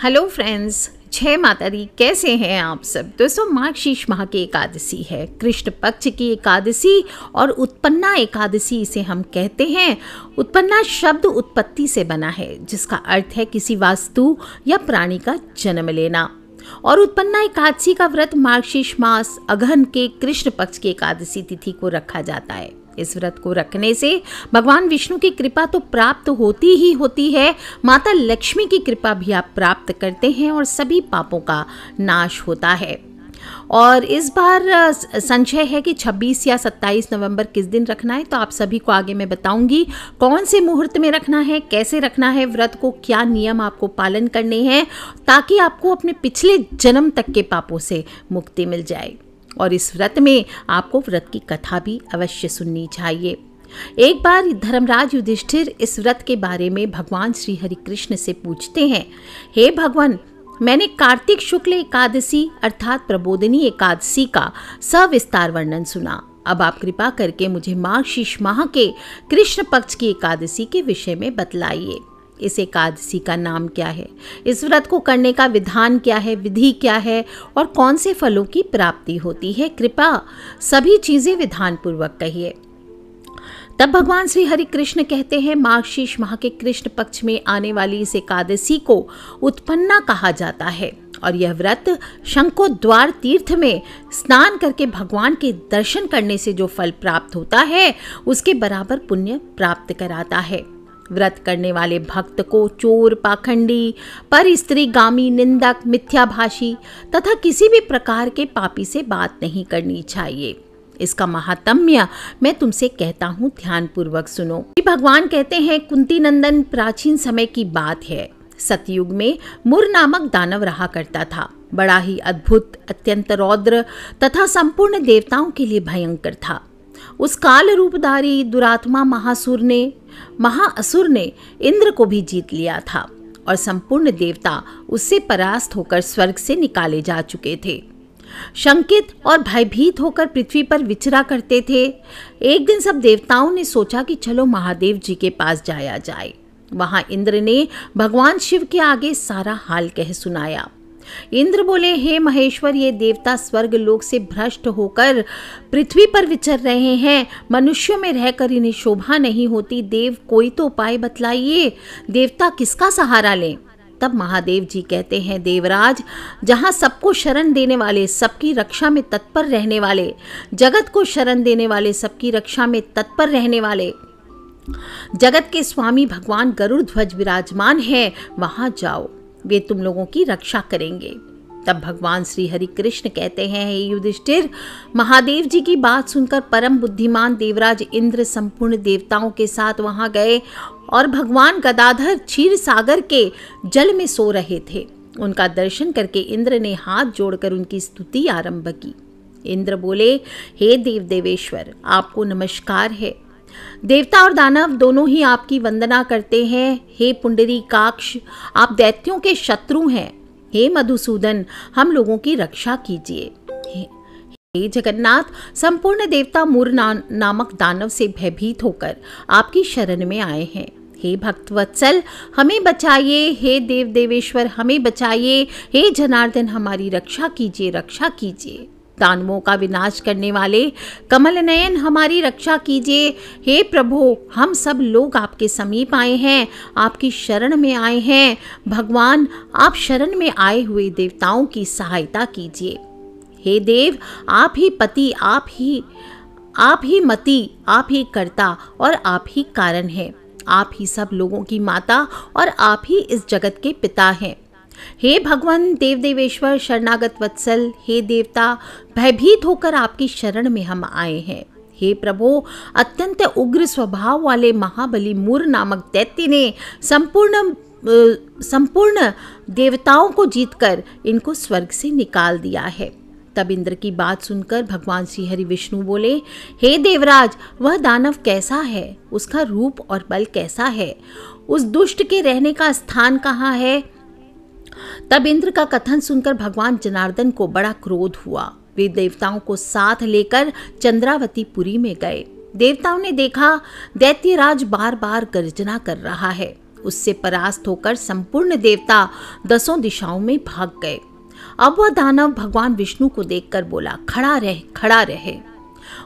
Hello friends, जय माता दी। कैसे हैं आप सब। दोस्तों, मार्गशीर्ष माह की एकादशी है, कृष्ण पक्ष की एकादशी और उत्पन्ना एकादशी इसे हम कहते हैं। उत्पन्ना शब्द उत्पत्ति से बना है, जिसका अर्थ है किसी वस्तु या प्राणी का जन्म लेना। और उत्पन्ना एकादशी का व्रत मार्गशीर्ष मास अगहन के कृष्ण पक्ष की एकादशी तिथि को रखा जाता है। इस व्रत को रखने से भगवान विष्णु की कृपा तो प्राप्त होती ही होती है, माता लक्ष्मी की कृपा भी आप प्राप्त करते हैं और सभी पापों का नाश होता है। और इस बार संशय है कि 26 या 27 नवंबर किस दिन रखना है, तो आप सभी को आगे मैं बताऊंगी कौन से मुहूर्त में रखना है, कैसे रखना है व्रत को, क्या नियम आपको पालन करने हैं, ताकि आपको अपने पिछले जन्म तक के पापों से मुक्ति मिल जाए। और इस व्रत में आपको व्रत की कथा भी अवश्य सुननी चाहिए। एक बार धर्मराज युधिष्ठिर इस व्रत के बारे में भगवान श्री हरि कृष्ण से पूछते हैं, हे भगवान, मैंने कार्तिक शुक्ल एकादशी अर्थात प्रबोधिनी एकादशी का सविस्तार वर्णन सुना। अब आप कृपा करके मुझे मार्गशीर्ष माह के कृष्ण पक्ष की एकादशी के विषय में बतलाइए। इस एकादशी का नाम क्या है, इस व्रत को करने का विधान क्या है, विधि क्या है और कौन से फलों की प्राप्ति होती है। कृपा सभी चीजें विधान पूर्वक कहिए। तब भगवान श्री हरि कृष्ण कहते हैं, मार्गशीर्ष माह के कृष्ण पक्ष में आने वाली इस एकादशी को उत्पन्ना कहा जाता है और यह व्रत शंखोद्वार तीर्थ में स्नान करके भगवान के दर्शन करने से जो फल प्राप्त होता है उसके बराबर पुण्य प्राप्त कराता है। व्रत करने वाले भक्त को चोर, पाखंडी, पर स्त्रीगामी, निंदक, मिथ्याभाषी तथा किसी भी प्रकार के पापी से बात नहीं करनी चाहिए। इसका महात्म्य मैं तुमसे कहता हूँ, ध्यान पूर्वक सुनो। भगवान कहते हैं, कुंती नंदन, प्राचीन समय की बात है। सतयुग में मुर नामक दानव रहा करता था। बड़ा ही अद्भुत, अत्यंत रौद्र तथा संपूर्ण देवताओं के लिए भयंकर था। उस काल रूपधारी दुरात्मा महाअसुर ने इंद्र को भी जीत लिया था और संपूर्ण देवता उससे परास्त होकर स्वर्ग से निकाले जा चुके थे। शंकित और भयभीत होकर पृथ्वी पर विचरा करते थे। एक दिन सब देवताओं ने सोचा कि चलो महादेव जी के पास जाया जाए। वहां इंद्र ने भगवान शिव के आगे सारा हाल कह सुनाया। इंद्र बोले, हे महेश्वर, ये देवता स्वर्ग लोक से भ्रष्ट होकर पृथ्वी पर विचर रहे हैं। मनुष्यों में रहकर इन्हें शोभा नहीं होती। देव, कोई तो उपाय बतलाइए। देवता किसका सहारा लें। तब महादेव जी कहते हैं, देवराज, जहाँ सबको शरण देने वाले, सबकी रक्षा में तत्पर रहने वाले, जगत को शरण देने वाले, सबकी रक्षा में तत्पर रहने वाले, जगत के स्वामी भगवान गरुड़ ध्वज विराजमान है, वहां जाओ, वे तुम लोगों की रक्षा करेंगे। तब भगवान श्री हरि कृष्ण कहते हैं, हे युधिष्ठिर, महादेव जी की बात सुनकर परम बुद्धिमान देवराज इंद्र संपूर्ण देवताओं के साथ वहां गए और भगवान गदाधर क्षीर सागर के जल में सो रहे थे। उनका दर्शन करके इंद्र ने हाथ जोड़कर उनकी स्तुति आरंभ की। इंद्र बोले, हे देव देवेश्वर, आपको नमस्कार है। देवता और दानव दोनों ही आपकी वंदना करते हैं। हे पुंडरीकाक्ष, आप दैत्यों के शत्रु हैं। हे मधुसूदन, हम लोगों की रक्षा कीजिए। हे जगन्नाथ, संपूर्ण देवता मुर नामक दानव से भयभीत होकर आपकी शरण में आए हैं। हे भक्तवत्सल, हमें बचाइए। हे देव देवेश्वर, हमें बचाइए। हे जनार्दन, हमारी रक्षा कीजिए, रक्षा कीजिए। दानवों का विनाश करने वाले कमल नयन, हमारी रक्षा कीजिए। हे प्रभु, हम सब लोग आपके समीप आए हैं, आपकी शरण में आए हैं। भगवान, आप शरण में आए हुए देवताओं की सहायता कीजिए। हे देव, आप ही पति, आप ही मति, आप ही कर्ता और आप ही कारण हैं। आप ही सब लोगों की माता और आप ही इस जगत के पिता हैं। हे भगवान देव देवेश्वर, शरणागत वत्सल, हे देवता, भयभीत होकर आपकी शरण में हम आए हैं। हे प्रभु, अत्यंत उग्र स्वभाव वाले महाबली मुर नामक दैत्य ने संपूर्ण देवताओं को जीतकर इनको स्वर्ग से निकाल दिया है। तब इंद्र की बात सुनकर भगवान श्री हरि विष्णु बोले, हे देवराज, वह दानव कैसा है, उसका रूप और बल कैसा है, उस दुष्ट के रहने का स्थान कहाँ है। तब इंद्र का कथन सुनकर भगवान जनार्दन को बड़ा क्रोध हुआ। वे देवताओं को साथ लेकर चंद्रावतीपुरी में गए। देवताओं ने देखा दैत्यराज बार बार गर्जना कर रहा है। उससे परास्त होकर संपूर्ण देवता 10 दिशाओं में भाग गए। अब वह दानव भगवान विष्णु को देखकर बोला, खड़ा रह, खड़ा रहे।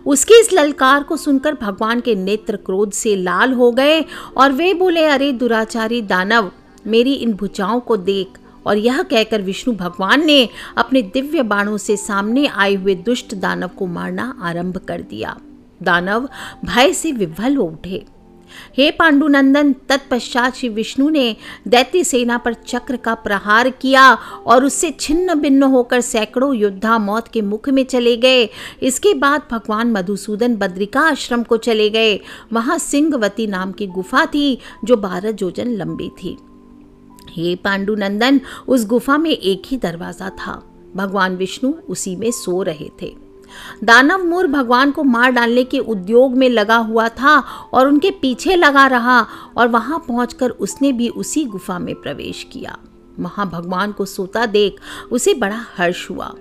उसकी इस ललकार को सुनकर भगवान के नेत्र क्रोध से लाल हो गए और वे बोले, अरे दुराचारी दानव, मेरी इन भुजाओं को देख। और यह कहकर विष्णु भगवान ने अपने दिव्य बाणों से सामने आए हुए दुष्ट दानव को मारना आरंभ कर दिया। दानव भय से विह्वल हो उठे। हे पांडुनंदन, तत्पश्चात श्री विष्णु ने दैत्य सेना पर चक्र का प्रहार किया और उससे छिन्न भिन्न होकर सैकड़ों योद्धा मौत के मुख में चले गए। इसके बाद भगवान मधुसूदन बद्रिका आश्रम को चले गए। वहां सिंहवती नाम की गुफा थी जो 12 योजन लंबी थी। हे पांडुनंदन, उस गुफा में एक ही दरवाजा था। भगवान विष्णु उसी में सो रहे थे। दानव मूर भगवान को मार डालने के उद्योग में लगा हुआ था और उनके पीछे लगा रहा और वहां पहुंचकर उसने भी उसी गुफा में प्रवेश किया। वहां भगवान को सोता देख उसे बड़ा हर्ष हुआ।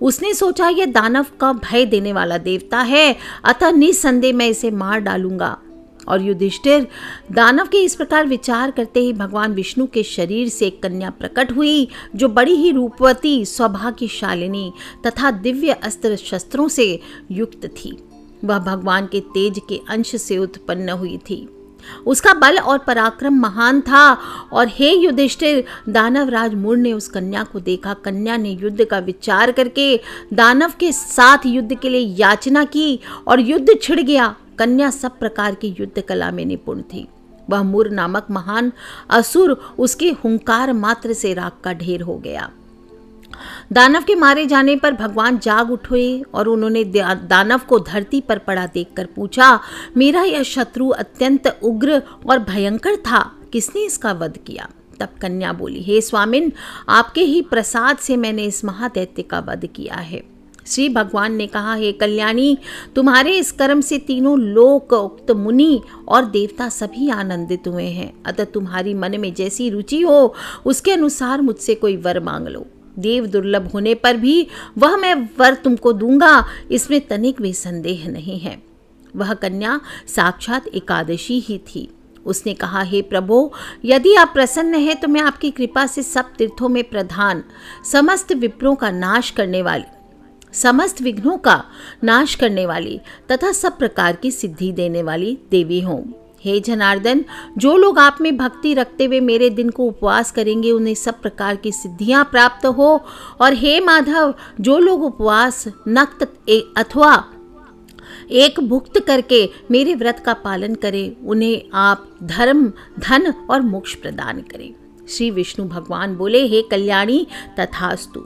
उसने सोचा, यह दानव का भय देने वाला देवता है, अतः निस्संदेह मैं इसे मार डालूंगा। और युधिष्ठिर, दानव के इस प्रकार विचार करते ही भगवान विष्णु के शरीर से एक कन्या प्रकट हुई जो बड़ी ही रूपवती, सौभाग्यशालिनी तथा दिव्य अस्त्र शस्त्रों से युक्त थी। वह भगवान के तेज के अंश से उत्पन्न हुई थी। उसका बल और पराक्रम महान था। और हे युधिष्ठिर, दानवराज मूर ने उस कन्या को देखा। कन्या ने युद्ध का विचार करके दानव के साथ युद्ध के लिए याचना की और युद्ध छिड़ गया। कन्या सब प्रकार की युद्ध कला में निपुण थी। वह मूर नामक महान असुर उसके हुंकार मात्र से राख का ढेर हो गया। दानव के मारे जाने पर भगवान जाग उठे और उन्होंने दानव को धरती पर पड़ा देखकर पूछा, मेरा यह शत्रु अत्यंत उग्र और भयंकर था, किसने इसका वध किया? तब कन्या बोली, हे स्वामिन, आपके ही प्रसाद से मैंने इस महादैत्य का वध किया है। श्री भगवान ने कहा, हे कल्याणी, तुम्हारे इस कर्म से तीनों लोक, उक्त मुनि और देवता सभी आनंदित हुए हैं। अतः तुम्हारी मन में जैसी रुचि हो उसके अनुसार मुझसे कोई वर मांग लो। देव दुर्लभ होने पर भी वह मैं वर तुमको दूंगा, इसमें तनिक भी संदेह नहीं है। वह कन्या साक्षात एकादशी ही थी। उसने कहा, हे प्रभो, यदि आप प्रसन्न हैं तो मैं आपकी कृपा से सब तीर्थों में प्रधान, समस्त विप्रों का नाश करने वाली, समस्त विघ्नों का नाश करने वाली तथा सब प्रकार की सिद्धि देने वाली देवी हूँ। हे जनार्दन, जो लोग आप में भक्ति रखते हुए मेरे दिन को उपवास करेंगे उन्हें सब प्रकार की सिद्धियां प्राप्त हो। और हे माधव, जो लोग उपवास, नक्त अथवा एक भुक्त करके मेरे व्रत का पालन करें उन्हें आप धर्म, धन और मोक्ष प्रदान करें। श्री विष्णु भगवान बोले, हे कल्याणी, तथास्तु,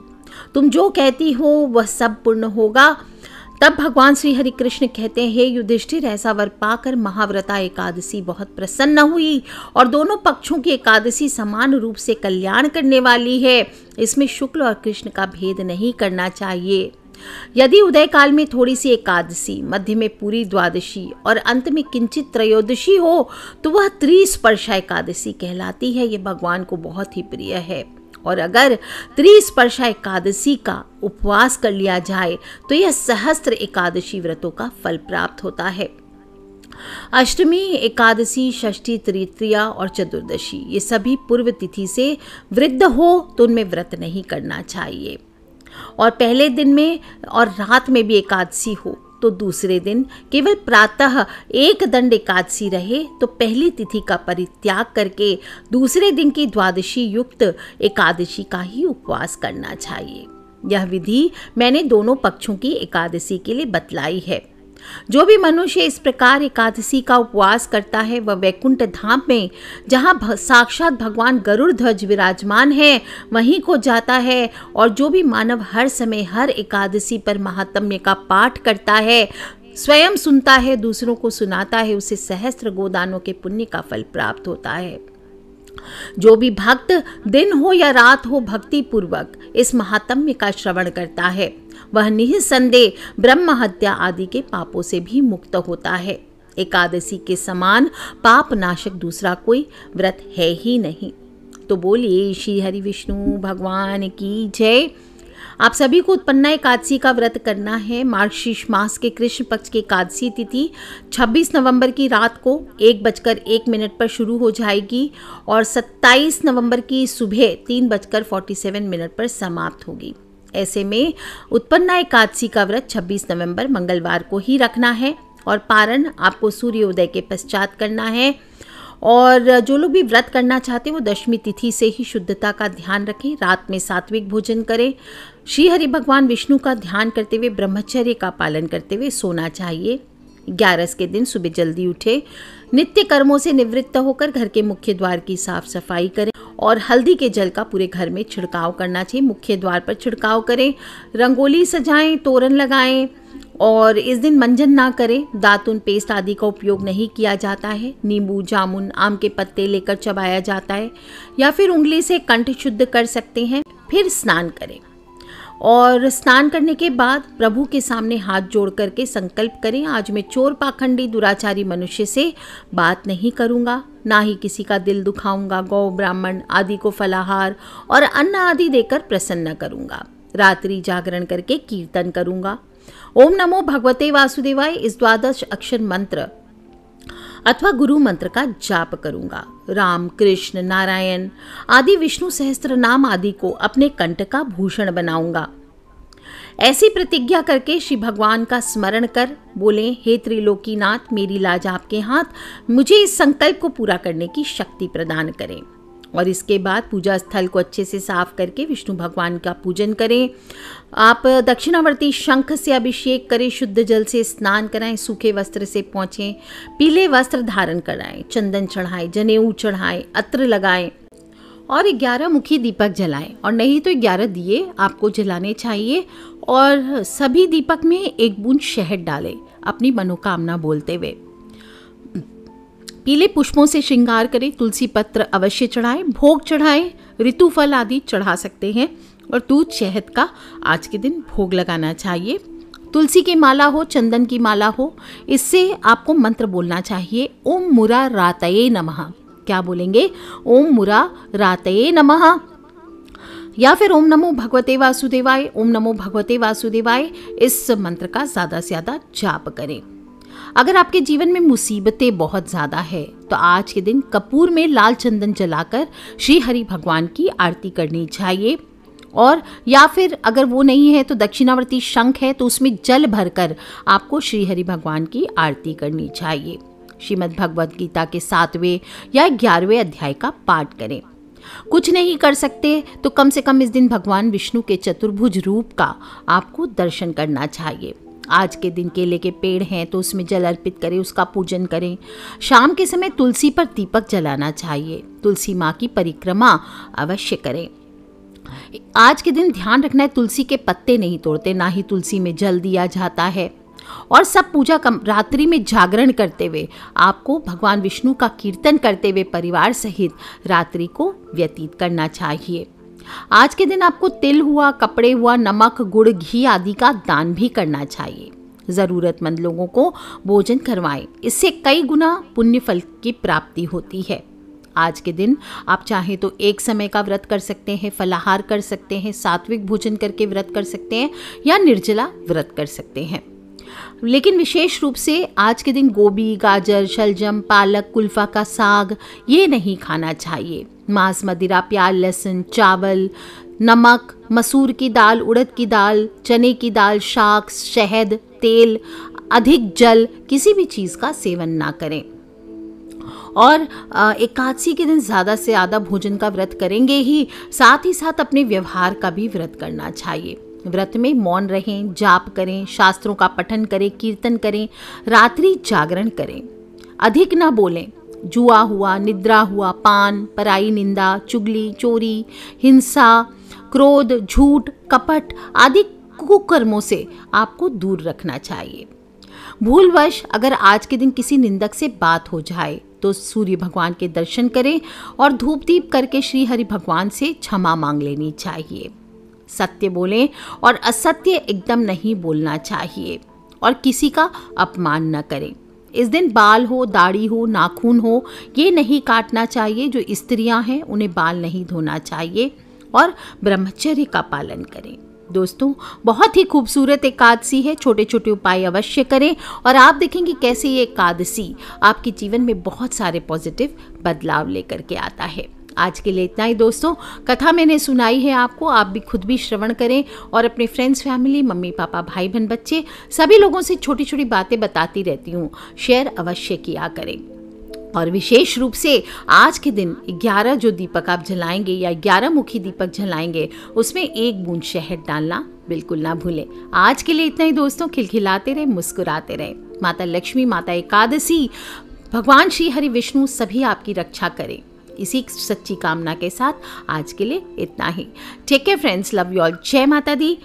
तुम जो कहती हो वह सब पूर्ण होगा। तब भगवान श्री हरि कृष्ण कहते हैं, हे युधिष्ठिर, ऐसा वर पाकर महाव्रता एकादशी बहुत प्रसन्न हुई और दोनों पक्षों की एकादशी समान रूप से कल्याण करने वाली है। इसमें शुक्ल और कृष्ण का भेद नहीं करना चाहिए। यदि उदय काल में थोड़ी सी एकादशी, मध्य में पूरी द्वादशी और अंत में किंचित त्रयोदशी हो तो वह त्रिस्पर्शा एकादशी कहलाती है। यह भगवान को बहुत ही प्रिय है। और अगर त्रिस्पर्शा एकादशी का उपवास कर लिया जाए तो यह सहस्त्र एकादशी व्रतों का फल प्राप्त होता है। अष्टमी, एकादशी, षष्ठी, तृतीया और चतुर्दशी ये सभी पूर्व तिथि से वृद्ध हो तो उनमें व्रत नहीं करना चाहिए। और पहले दिन में और रात में भी एकादशी हो तो दूसरे दिन केवल प्रातः एक दंड एकादशी रहे तो पहली तिथि का परित्याग करके दूसरे दिन की द्वादशी युक्त एकादशी का ही उपवास करना चाहिए। यह विधि मैंने दोनों पक्षों की एकादशी के लिए बतलाई है। जो भी मनुष्य इस प्रकार एकादशी का उपवास करता है वह वैकुंठ धाम में, जहाँ साक्षात भगवान गरुड़ ध्वज विराजमान है, वहीं को जाता है। और जो भी मानव हर समय हर एकादशी पर महात्म्य का पाठ करता है, स्वयं सुनता है, दूसरों को सुनाता है, उसे सहस्त्र गोदानों के पुण्य का फल प्राप्त होता है। जो भी भक्त दिन हो या रात हो भक्ति पूर्वक इस महात्म्य का श्रवण करता है वह निःसंदेह ब्रह्म हत्या आदि के पापों से भी मुक्त होता है। एकादशी के समान पाप नाशक दूसरा कोई व्रत है ही नहीं। तो बोलिए श्री हरि विष्णु भगवान की जय। आप सभी को उत्पन्ना एकादशी का व्रत करना है। मार्गशीर्ष मास के कृष्ण पक्ष की एकादशी तिथि 26 नवंबर की रात को 1:01 पर शुरू हो जाएगी और 27 नवंबर की सुबह 3:47 पर समाप्त होगी। ऐसे में उत्पन्ना एकादशी का व्रत 26 नवंबर मंगलवार को ही रखना है और पारण आपको सूर्योदय के पश्चात करना है। और जो लोग भी व्रत करना चाहते हैं वो दशमी तिथि से ही शुद्धता का ध्यान रखें। रात में सात्विक भोजन करें। श्री हरि भगवान विष्णु का ध्यान करते हुए ब्रह्मचर्य का पालन करते हुए सोना चाहिए। 11 के दिन सुबह जल्दी उठे, नित्य कर्मों से निवृत्त होकर घर के मुख्य द्वार की साफ सफाई करें और हल्दी के जल का पूरे घर में छिड़काव करना चाहिए। मुख्य द्वार पर छिड़काव करें, रंगोली सजाएं, तोरण लगाएं और इस दिन मंजन ना करें। दातुन पेस्ट आदि का उपयोग नहीं किया जाता है। नींबू, जामुन, आम के पत्ते लेकर चबाया जाता है या फिर उंगली से कंठ शुद्ध कर सकते हैं। फिर स्नान करें और स्नान करने के बाद प्रभु के सामने हाथ जोड़ करके संकल्प करें, आज मैं चोर, पाखंडी, दुराचारी मनुष्य से बात नहीं करूंगा, ना ही किसी का दिल दुखाऊंगा, गौ, ब्राह्मण आदि को फलाहार और अन्न आदि देकर प्रसन्न करूंगा। रात्रि जागरण करके कीर्तन करूंगा। ओम नमो भगवते वासुदेवाय इस 12 अक्षर मंत्र अथवा गुरु मंत्र का जाप करूंगा। राम, कृष्ण, नारायण आदि विष्णु सहस्त्र नाम आदि को अपने कंठ का भूषण बनाऊंगा। ऐसी प्रतिज्ञा करके श्री भगवान का स्मरण कर बोले, हे त्रिलोकीनाथ, मेरी लाज आपके हाथ, मुझे इस संकल्प को पूरा करने की शक्ति प्रदान करें। और इसके बाद पूजा स्थल को अच्छे से साफ करके विष्णु भगवान का पूजन करें। आप दक्षिणावर्ती शंख से अभिषेक करें, शुद्ध जल से स्नान कराएं, सूखे वस्त्र से पोंछें, पीले वस्त्र धारण कराएं, चंदन चढ़ाएं, जनेऊ चढ़ाएं, अत्र लगाएं और 11 मुखी दीपक जलाएं और नहीं तो 11 दिए आपको जलाने चाहिए। और सभी दीपक में 1 बूंद शहद डालें अपनी मनोकामना बोलते हुए। पीले पुष्पों से श्रृंगार करें, तुलसी पत्र अवश्य चढ़ाएं, भोग चढ़ाएं, ऋतु फल आदि चढ़ा सकते हैं और दूध शहद का आज के दिन भोग लगाना चाहिए। तुलसी की माला हो, चंदन की माला हो, इससे आपको मंत्र बोलना चाहिए, ओम मुरा रातये नमः। क्या बोलेंगे? ओम मुरा रातये नमः या फिर ओम नमो भगवते वासुदेवाय, ओम नमो भगवते वासुदेवाय। इस मंत्र का ज़्यादा से ज़्यादा जाप करें। अगर आपके जीवन में मुसीबतें बहुत ज़्यादा है तो आज के दिन कपूर में लाल चंदन जलाकर श्री हरि भगवान की आरती करनी चाहिए। और या फिर अगर वो नहीं है तो दक्षिणावर्ती शंख है तो उसमें जल भरकर आपको श्री हरि भगवान की आरती करनी चाहिए। श्रीमद् भगवद गीता के 7वें या 11वें अध्याय का पाठ करें। कुछ नहीं कर सकते तो कम से कम इस दिन भगवान विष्णु के चतुर्भुज रूप का आपको दर्शन करना चाहिए। आज के दिन केले के पेड़ हैं तो उसमें जल अर्पित करें, उसका पूजन करें। शाम के समय तुलसी पर दीपक जलाना चाहिए। तुलसी माँ की परिक्रमा अवश्य करें। आज के दिन ध्यान रखना है, तुलसी के पत्ते नहीं तोड़ते, ना ही तुलसी में जल दिया जाता है। और सब पूजा रात्रि में जागरण करते हुए आपको भगवान विष्णु का कीर्तन करते हुए परिवार सहित रात्रि को व्यतीत करना चाहिए। आज के दिन आपको तिल हुआ, कपड़े हुआ, नमक, गुड़, घी आदि का दान भी करना चाहिए। ज़रूरतमंद लोगों को भोजन करवाएं, इससे कई गुना पुण्य फल की प्राप्ति होती है। आज के दिन आप चाहें तो एक समय का व्रत कर सकते हैं, फलाहार कर सकते हैं, सात्विक भोजन करके व्रत कर सकते हैं या निर्जला व्रत कर सकते हैं। लेकिन विशेष रूप से आज के दिन गोभी, गाजर, शलजम, पालक, कुल्फा का साग ये नहीं खाना चाहिए। मांस, मदिरा, प्याज, लहसुन, चावल, नमक, मसूर की दाल, उड़द की दाल, चने की दाल, शाक, शहद, तेल, अधिक जल, किसी भी चीज़ का सेवन ना करें। और एकादशी के दिन ज़्यादा से ज़्यादा भोजन का व्रत करेंगे ही, साथ ही साथ अपने व्यवहार का भी व्रत करना चाहिए। व्रत में मौन रहें, जाप करें, शास्त्रों का पठन करें, कीर्तन करें, रात्रि जागरण करें, अधिक ना बोलें। जुआ हुआ, निद्रा हुआ, पान, पराई निंदा, चुगली, चोरी, हिंसा, क्रोध, झूठ, कपट आदि कुकर्मों से आपको दूर रखना चाहिए। भूलवश अगर आज के दिन किसी निंदक से बात हो जाए तो सूर्य भगवान के दर्शन करें और धूप दीप करके श्री हरि भगवान से क्षमा मांग लेनी चाहिए। सत्य बोलें और असत्य एकदम नहीं बोलना चाहिए और किसी का अपमान न करें। इस दिन बाल हो, दाढ़ी हो, नाखून हो, ये नहीं काटना चाहिए। जो स्त्रियां हैं उन्हें बाल नहीं धोना चाहिए और ब्रह्मचर्य का पालन करें। दोस्तों, बहुत ही खूबसूरत एकादशी है। छोटे छोटे उपाय अवश्य करें और आप देखेंगे कैसे ये एकादशी आपके जीवन में बहुत सारे पॉजिटिव बदलाव लेकर के आता है। आज के लिए इतना ही दोस्तों। कथा मैंने सुनाई है आपको, आप भी खुद भी श्रवण करें और अपने फ्रेंड्स, फैमिली, मम्मी पापा, भाई बहन, बच्चे सभी लोगों से छोटी छोटी बातें बताती रहती हूँ, शेयर अवश्य किया करें। और विशेष रूप से आज के दिन 11 जो दीपक आप जलाएंगे या 11 मुखी दीपक जलाएंगे, उसमें 1 बूंद शहद डालना बिल्कुल ना भूलें। आज के लिए इतना ही दोस्तों। खिलखिलाते रहे, मुस्कुराते रहे। माता लक्ष्मी, माता एकादशी, भगवान श्री हरि विष्णु सभी आपकी रक्षा करें। इसी सच्ची कामना के साथ आज के लिए इतना ही। Take care friends, love you all, जय माता दी।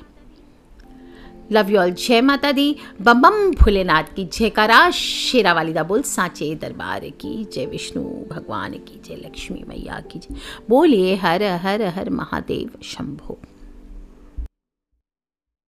लव यू ऑल, जय माता दी। बम बम भोलेनाथ की जयकारा, शेरा वाली दा बोल, सांचे दरबार की जय, विष्णु भगवान की जय, लक्ष्मी मैया की जय। बोलिए हर हर हर महादेव शंभो।